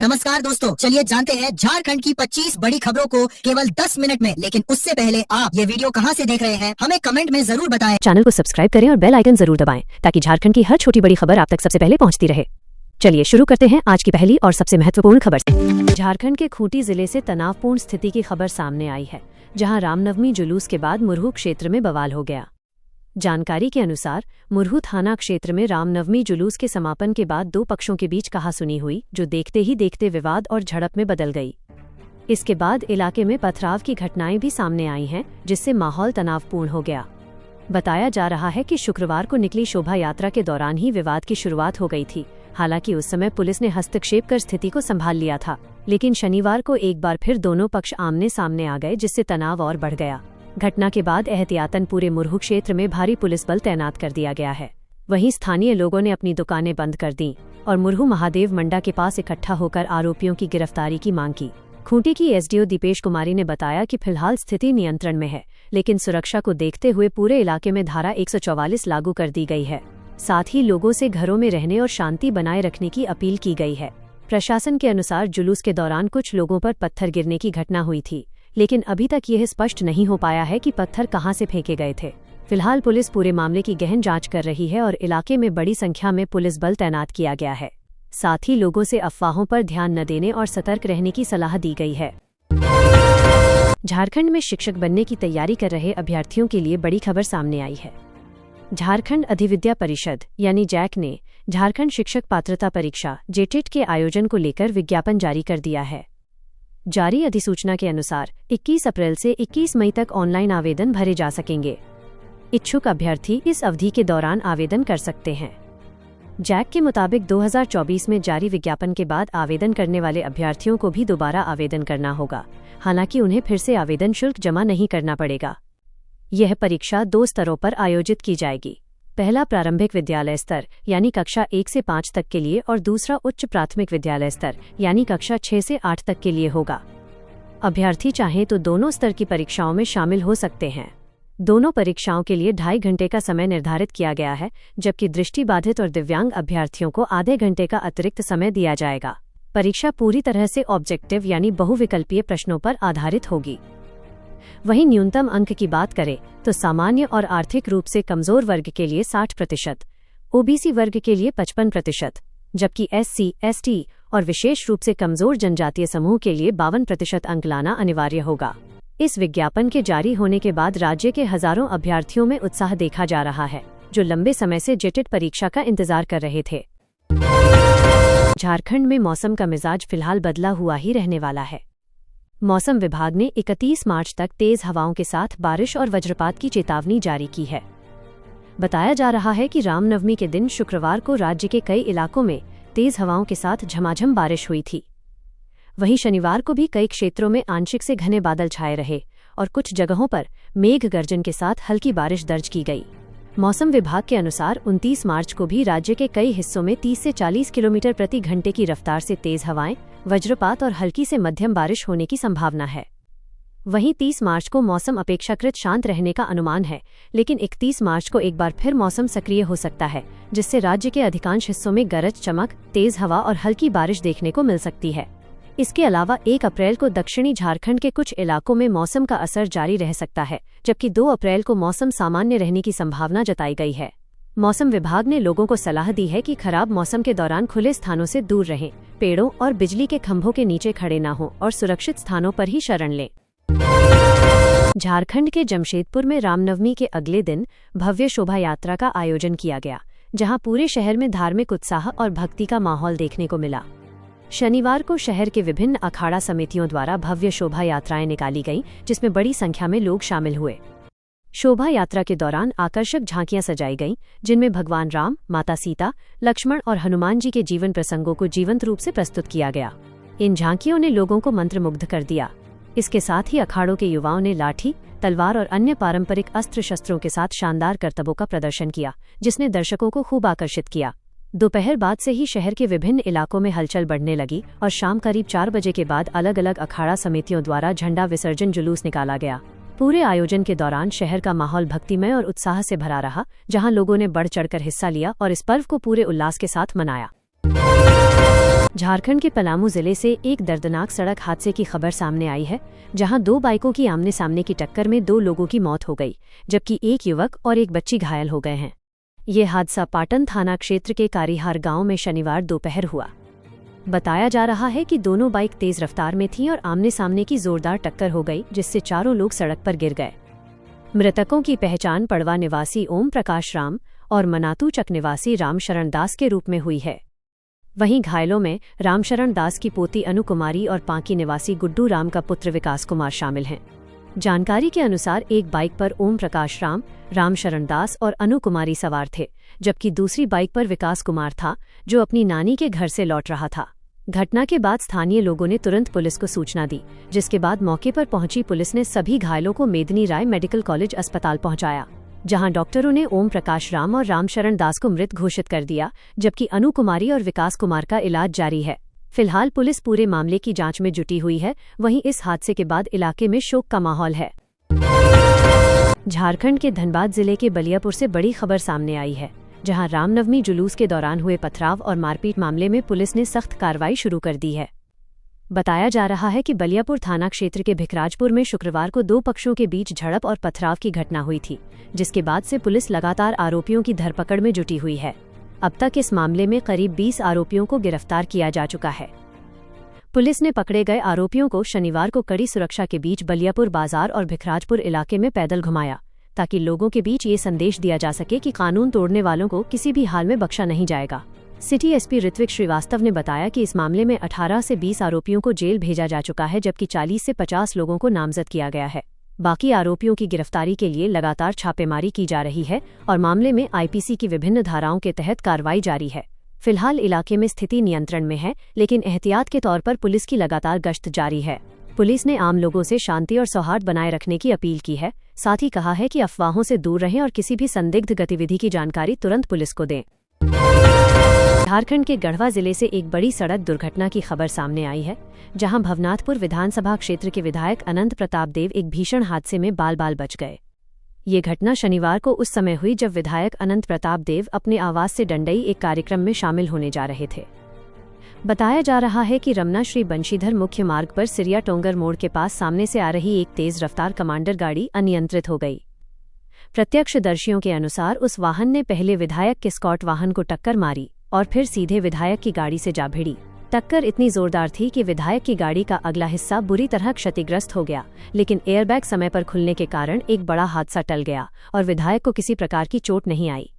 नमस्कार दोस्तों, चलिए जानते हैं झारखंड की 25 बड़ी खबरों को केवल 10 मिनट में। लेकिन उससे पहले आप ये वीडियो कहां से देख रहे हैं हमें कमेंट में जरूर बताएं। चैनल को सब्सक्राइब करें और बेल आइकन जरूर दबाएं ताकि झारखंड की हर छोटी बड़ी खबर आप तक सबसे पहले पहुंचती रहे। चलिए शुरू करते हैं आज की पहली और सबसे महत्वपूर्ण खबर से। झारखंड के खूंटी जिले से तनावपूर्ण स्थिति की खबर सामने आई है, जहां रामनवमी जुलूस के बाद मुरहू क्षेत्र में बवाल हो गया। जानकारी के अनुसार मुरहू थाना क्षेत्र में रामनवमी जुलूस के समापन के बाद दो पक्षों के बीच कहासुनी हुई, जो देखते ही देखते विवाद और झड़प में बदल गई। इसके बाद इलाके में पथराव की घटनाएं भी सामने आई हैं, जिससे माहौल तनावपूर्ण हो गया। बताया जा रहा है कि शुक्रवार को निकली शोभा यात्रा के दौरान ही विवाद की शुरुआत हो गई थी। हालांकि उस समय पुलिस ने हस्तक्षेप कर स्थिति को संभाल लिया था, लेकिन शनिवार को एक बार फिर दोनों पक्ष आमने सामने आ गए, जिससे तनाव और बढ़ गया। घटना के बाद एहतियातन पूरे मुरहू क्षेत्र में भारी पुलिस बल तैनात कर दिया गया है। वहीं स्थानीय लोगों ने अपनी दुकानें बंद कर दी और मुरहू महादेव मंडा के पास इकट्ठा होकर आरोपियों की गिरफ्तारी की मांग की। खूंटी की एसडीओ दीपेश कुमारी ने बताया कि फिलहाल स्थिति नियंत्रण में है, लेकिन सुरक्षा को देखते हुए पूरे इलाके में धारा 144 लागू कर दी गई है। साथ ही लोगों से घरों में रहने और शांति बनाए रखने की अपील की गई है। प्रशासन के अनुसार जुलूस के दौरान कुछ लोगों पर पत्थर गिरने की घटना हुई थी, लेकिन अभी तक यह स्पष्ट नहीं हो पाया है कि पत्थर कहां से फेंके गए थे। फिलहाल पुलिस पूरे मामले की गहन जांच कर रही है और इलाके में बड़ी संख्या में पुलिस बल तैनात किया गया है। साथ ही लोगों से अफवाहों पर ध्यान न देने और सतर्क रहने की सलाह दी गई है। झारखंड में शिक्षक बनने की तैयारी कर रहे अभ्यर्थियों के लिए बड़ी खबर सामने आई है। झारखंड अधिविद्या परिषद यानी जैक ने झारखंड शिक्षक पात्रता परीक्षा जेटेट के आयोजन को लेकर विज्ञापन जारी कर दिया है। जारी अधिसूचना के अनुसार 21 अप्रैल से 21 मई तक ऑनलाइन आवेदन भरे जा सकेंगे। इच्छुक अभ्यर्थी इस अवधि के दौरान आवेदन कर सकते हैं। जैक के मुताबिक 2024 में जारी विज्ञापन के बाद आवेदन करने वाले अभ्यर्थियों को भी दोबारा आवेदन करना होगा। हालांकि उन्हें फिर से आवेदन शुल्क जमा नहीं करना पड़ेगा। यह परीक्षा 2 स्तरों पर आयोजित की जाएगी। पहला प्रारंभिक विद्यालय स्तर यानी कक्षा 1 से 5 तक के लिए और दूसरा उच्च प्राथमिक विद्यालय स्तर यानी कक्षा 6 से 8 तक के लिए होगा। अभ्यर्थी चाहें तो दोनों स्तर की परीक्षाओं में शामिल हो सकते हैं। दोनों परीक्षाओं के लिए 2.5 घंटे का समय निर्धारित किया गया है, जबकि दृष्टिबाधित और दिव्यांग अभ्यर्थियों को आधे घंटे का अतिरिक्त समय दिया जाएगा। परीक्षा पूरी तरह से ऑब्जेक्टिव यानी बहुविकल्पीय प्रश्नों पर आधारित होगी। वहीं न्यूनतम अंक की बात करें तो सामान्य और आर्थिक रूप से कमजोर वर्ग के लिए 60%, ओबीसी वर्ग के लिए 55%, जबकि एससी, एसटी और विशेष रूप से कमजोर जनजातीय समूह के लिए 52% अंक लाना अनिवार्य होगा। इस विज्ञापन के जारी होने के बाद राज्य के हजारों अभ्यर्थियों में उत्साह देखा जा रहा है, जो लंबे समय से जेटेट परीक्षा का इंतजार कर रहे थे। झारखंड में मौसम का मिजाज फिलहाल बदला हुआ ही रहने वाला है। मौसम विभाग ने 31 मार्च तक तेज हवाओं के साथ बारिश और वज्रपात की चेतावनी जारी की है। बताया जा रहा है कि रामनवमी के दिन शुक्रवार को राज्य के कई इलाकों में तेज हवाओं के साथ झमाझम बारिश हुई थी। वहीं शनिवार को भी कई क्षेत्रों में आंशिक से घने बादल छाए रहे और कुछ जगहों पर मेघ गर्जन के साथ हल्की बारिश दर्ज की गई। मौसम विभाग के अनुसार 29 मार्च को भी राज्य के कई हिस्सों में 30 से 40 किलोमीटर प्रति घंटे की रफ्तार से तेज हवाएं, वज्रपात और हल्की से मध्यम बारिश होने की संभावना है। वहीं 30 मार्च को मौसम अपेक्षाकृत शांत रहने का अनुमान है, लेकिन 31 मार्च को एक बार फिर मौसम सक्रिय हो सकता है, जिससे राज्य के अधिकांश हिस्सों में गरज चमक, तेज हवा और हल्की बारिश देखने को मिल सकती है। इसके अलावा 1 अप्रैल को दक्षिणी झारखंड के कुछ इलाकों में मौसम का असर जारी रह सकता है, जबकि 2 अप्रैल को मौसम सामान्य रहने की संभावना जताई गई है। मौसम विभाग ने लोगों को सलाह दी है कि खराब मौसम के दौरान खुले स्थानों से दूर रहें, पेड़ों और बिजली के खंभों के नीचे खड़े न हों और सुरक्षित स्थानों पर ही शरण लें। झारखंड के जमशेदपुर में रामनवमी के अगले दिन भव्य शोभा यात्रा का आयोजन किया गया, जहां पूरे शहर में धार्मिक उत्साह और भक्ति का माहौल देखने को मिला। शनिवार को शहर के विभिन्न अखाड़ा समितियों द्वारा भव्य शोभा यात्राएं निकाली गईं, जिसमें बड़ी संख्या में लोग शामिल हुए। शोभा यात्रा के दौरान आकर्षक झांकियां सजाई गईं, जिनमें भगवान राम, माता सीता, लक्ष्मण और हनुमान जी के जीवन प्रसंगों को जीवंत रूप से प्रस्तुत किया गया। इन झांकियों ने लोगों को मंत्रमुग्ध कर दिया। इसके साथ ही अखाड़ों के युवाओं ने लाठी, तलवार और अन्य पारंपरिक अस्त्र शस्त्रों के साथ शानदार करतबों का प्रदर्शन किया, जिसने दर्शकों को खूब आकर्षित किया। दोपहर बाद से ही शहर के विभिन्न इलाकों में हलचल बढ़ने लगी और शाम करीब 4 बजे के बाद अलग अलग अखाड़ा समितियों द्वारा झंडा विसर्जन जुलूस निकाला गया। पूरे आयोजन के दौरान शहर का माहौल भक्तिमय और उत्साह से भरा रहा, जहां लोगों ने बढ़ चढ़कर हिस्सा लिया और इस पर्व को पूरे उल्लास के साथ मनाया। झारखंड के पलामू जिले से एक दर्दनाक सड़क हादसे की खबर सामने आई है, जहां 2 बाइकों की आमने सामने की टक्कर में 2 लोगों की मौत हो गई, जबकि एक युवक और एक बच्ची घायल हो गए हैं। ये हादसा पाटन थाना क्षेत्र के कारीहार गांव में शनिवार दोपहर हुआ। बताया जा रहा है कि दोनों बाइक तेज रफ्तार में थीं और आमने सामने की जोरदार टक्कर हो गई, जिससे चारों लोग सड़क पर गिर गए। मृतकों की पहचान पड़वा निवासी ओम प्रकाश राम और मनातू चक निवासी रामशरण दास के रूप में हुई है। वहीं घायलों में रामशरण दास की पोती अनु कुमारी और पांकी निवासी गुड्डू राम का पुत्र विकास कुमार शामिल हैं। जानकारी के अनुसार एक बाइक पर ओम प्रकाश राम, रामशरण दास और अनु कुमारी सवार थे, जबकि दूसरी बाइक पर विकास कुमार था, जो अपनी नानी के घर से लौट रहा था। घटना के बाद स्थानीय लोगों ने तुरंत पुलिस को सूचना दी, जिसके बाद मौके पर पहुंची पुलिस ने सभी घायलों को मेदिनी राय मेडिकल कॉलेज अस्पताल पहुंचाया, जहां डॉक्टरों ने ओम प्रकाश राम और रामशरण दास को मृत घोषित कर दिया, जबकि अनु कुमारी और विकास कुमार का इलाज जारी है। फिलहाल पुलिस पूरे मामले की जांच में जुटी हुई है। वहीं इस हादसे के बाद इलाके में शोक का माहौल है। झारखंड के धनबाद जिले के बलियापुर से बड़ी खबर सामने आई है, जहां रामनवमी जुलूस के दौरान हुए पथराव और मारपीट मामले में पुलिस ने सख्त कार्रवाई शुरू कर दी है। बताया जा रहा है कि बलियापुर थाना क्षेत्र के भिखराजपुर में शुक्रवार को 2 पक्षों के बीच झड़प और पथराव की घटना हुई थी, जिसके बाद से पुलिस लगातार आरोपियों की धरपकड़ में जुटी हुई है। अब तक इस मामले में करीब 20 आरोपियों को गिरफ्तार किया जा चुका है। पुलिस ने पकड़े गए आरोपियों को शनिवार को कड़ी सुरक्षा के बीच बलियापुर बाजार और भिखराजपुर इलाके में पैदल घुमाया, ताकि लोगों के बीच ये संदेश दिया जा सके कि कानून तोड़ने वालों को किसी भी हाल में बख्शा नहीं जाएगा। सिटी एसपी ऋत्विक श्रीवास्तव ने बताया कि इस मामले में 18 से 20 आरोपियों को जेल भेजा जा चुका है, जबकि 40 से 50 लोगों को नामजद किया गया है। बाकी आरोपियों की गिरफ्तारी के लिए लगातार छापेमारी की जा रही है और मामले में आईपीसी की विभिन्न धाराओं के तहत कार्रवाई जारी है। फिलहाल इलाके में स्थिति नियंत्रण में है, लेकिन एहतियात के तौर पर पुलिस की लगातार गश्त जारी है। पुलिस ने आम लोगों से शांति और सौहार्द बनाए रखने की अपील की है। साथ ही कहा है कि अफवाहों से दूर रहें और किसी भी संदिग्ध गतिविधि की जानकारी तुरंत पुलिस को दें। झारखंड के गढ़वा जिले से एक बड़ी सड़क दुर्घटना की खबर सामने आई है, जहां भवनाथपुर विधानसभा क्षेत्र के विधायक अनंत प्रताप देव एक भीषण हादसे में बाल-बाल बच गए। ये घटना शनिवार को उस समय हुई जब विधायक अनंत प्रताप देव अपने आवास से डंडई एक कार्यक्रम में शामिल होने जा रहे थे। बताया जा रहा है कि रमना श्री बंशीधर मुख्य मार्ग पर सिरिया टोंगर मोड़ के पास सामने से आ रही एक तेज रफ्तार कमांडर गाड़ी अनियंत्रित हो गई। प्रत्यक्षदर्शियों के अनुसार उस वाहन ने पहले विधायक के स्कॉट वाहन को टक्कर मारी और फिर सीधे विधायक की गाड़ी से जा भिड़ी। टक्कर इतनी जोरदार थी कि विधायक की गाड़ी का अगला हिस्सा बुरी तरह क्षतिग्रस्त हो गया, लेकिन एयरबैग समय पर खुलने के कारण एक बड़ा हादसा टल गया और विधायक को किसी प्रकार की चोट नहीं आई।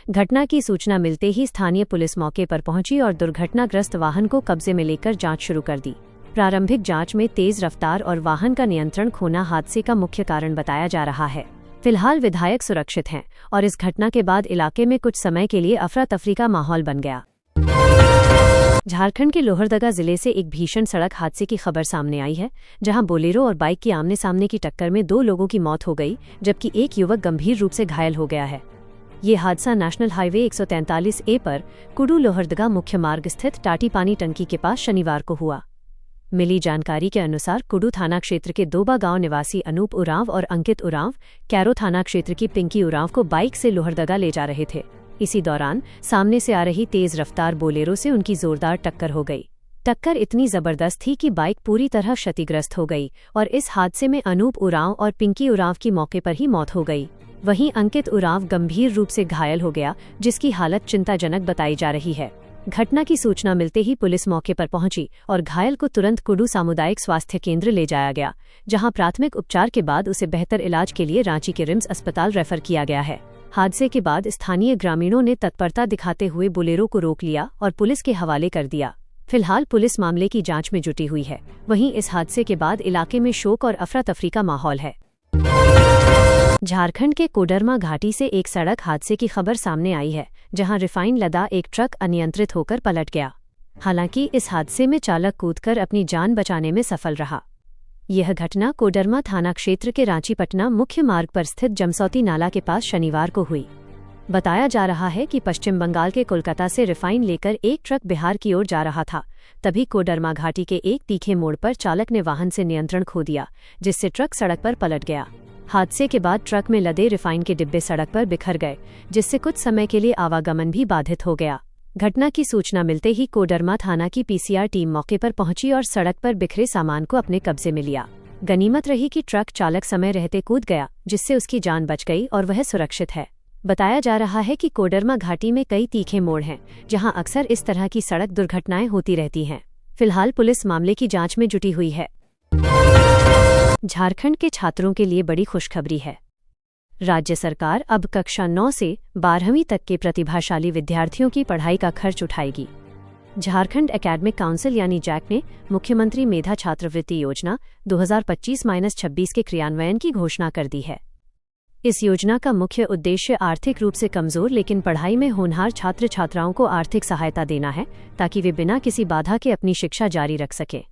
घटना की सूचना मिलते ही स्थानीय पुलिस मौके पर पहुंची और दुर्घटनाग्रस्त वाहन को कब्जे में लेकर जांच शुरू कर दी। प्रारंभिक जांच में तेज रफ्तार और वाहन का नियंत्रण खोना हादसे का मुख्य कारण बताया जा रहा है। फिलहाल विधायक सुरक्षित हैं और इस घटना के बाद इलाके में कुछ समय के लिए अफरा तफरी का माहौल बन गया। झारखंड के लोहरदगा जिले से एक भीषण सड़क हादसे की खबर सामने आई है, जहां बोलेरो और बाइक की आमने सामने की टक्कर में 2 लोगों की मौत हो गई, जबकि एक युवक गंभीर रूप से घायल हो गया है। ये हादसा नेशनल हाईवे 143A पर कुडू लोहरदगा मुख्य मार्ग स्थित टाटी पानी टंकी के पास शनिवार को हुआ। मिली जानकारी के अनुसार कुडू थाना क्षेत्र के दोबा गांव निवासी अनूप उरांव और अंकित उरांव कैरो थाना क्षेत्र की पिंकी उरांव को बाइक से लोहरदगा ले जा रहे थे। इसी दौरान सामने से आ रही तेज रफ्तार बोलेरो से उनकी जोरदार टक्कर हो गई। टक्कर इतनी जबरदस्त थी कि बाइक पूरी तरह क्षतिग्रस्त हो गई और इस हादसे में अनूप उरांव और पिंकी उरांव की मौके पर ही मौत हो गई। वहीं अंकित उरांव गंभीर रूप से घायल हो गया, जिसकी हालत चिंताजनक बताई जा रही है। घटना की सूचना मिलते ही पुलिस मौके पर पहुंची और घायल को तुरंत कुडू सामुदायिक स्वास्थ्य केंद्र ले जाया गया, जहां प्राथमिक उपचार के बाद उसे बेहतर इलाज के लिए रांची के रिम्स अस्पताल रेफर किया गया है। हादसे के बाद स्थानीय ग्रामीणों ने तत्परता दिखाते हुए बोलेरो को रोक लिया और पुलिस के हवाले कर दिया। फिलहाल पुलिस मामले की जांच में जुटी हुई है। वहीं इस हादसे के बाद इलाके में शोक और अफरा तफरी का माहौल है। झारखंड के कोडरमा घाटी से एक सड़क हादसे की खबर सामने आई है, जहां रिफाइन लदा एक ट्रक अनियंत्रित होकर पलट गया। हालांकि इस हादसे में चालक कूदकर अपनी जान बचाने में सफल रहा। यह घटना कोडरमा थाना क्षेत्र के रांची पटना मुख्य मार्ग पर स्थित जमसौती नाला के पास शनिवार को हुई। बताया जा रहा है कि पश्चिम बंगाल के कोलकाता से रिफाइन लेकर एक ट्रक बिहार की ओर जा रहा था। तभी कोडरमा घाटी के एक तीखे मोड़ पर चालक ने वाहन से नियंत्रण खो दिया, जिससे ट्रक सड़क पर पलट गया। हादसे के बाद ट्रक में लदे रिफाइन के डिब्बे सड़क पर बिखर गए, जिससे कुछ समय के लिए आवागमन भी बाधित हो गया। घटना की सूचना मिलते ही कोडरमा थाना की पीसीआर टीम मौके पर पहुंची और सड़क पर बिखरे सामान को अपने कब्जे में लिया। गनीमत रही कि ट्रक चालक समय रहते कूद गया, जिससे उसकी जान बच गई और वह सुरक्षित है। बताया जा रहा है कि कोडरमा घाटी में कई तीखे मोड़ हैं, जहां अक्सर इस तरह की सड़क दुर्घटनाएं होती रहती हैं। फिलहाल पुलिस मामले की जांच में जुटी हुई है। झारखंड के छात्रों के लिए बड़ी खुशखबरी है। राज्य सरकार अब कक्षा 9 से 12वीं तक के प्रतिभाशाली विद्यार्थियों की पढ़ाई का खर्च उठाएगी। झारखंड एकेडमिक काउंसिल यानी जैक ने मुख्यमंत्री मेधा छात्रवृत्ति योजना 2025-26 के क्रियान्वयन की घोषणा कर दी है। इस योजना का मुख्य उद्देश्य आर्थिक रूप से कमजोर लेकिन पढ़ाई में होनहार छात्र छात्राओं को आर्थिक सहायता देना है, ताकि वे बिना किसी बाधा के अपनी शिक्षा जारी रख सके।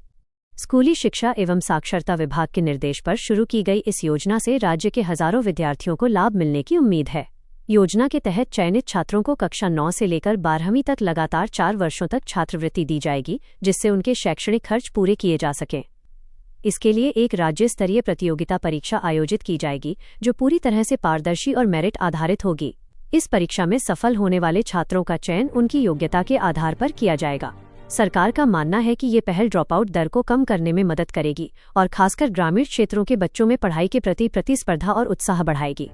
स्कूली शिक्षा एवं साक्षरता विभाग के निर्देश पर शुरू की गई इस योजना से राज्य के हजारों विद्यार्थियों को लाभ मिलने की उम्मीद है। योजना के तहत चयनित छात्रों को कक्षा 9 से लेकर 12वीं तक लगातार 4 वर्षों तक छात्रवृत्ति दी जाएगी, जिससे उनके शैक्षणिक खर्च पूरे किए जा सकें। इसके लिए एक राज्य स्तरीय प्रतियोगिता परीक्षा आयोजित की जाएगी, जो पूरी तरह से पारदर्शी और मेरिट आधारित होगी। इस परीक्षा में सफल होने वाले छात्रों का चयन उनकी योग्यता के आधार पर किया जाएगा। सरकार का मानना है कि ये पहल ड्रॉपआउट दर को कम करने में मदद करेगी और खासकर ग्रामीण क्षेत्रों के बच्चों में पढ़ाई के प्रति प्रतिस्पर्धा और उत्साह बढ़ाएगी।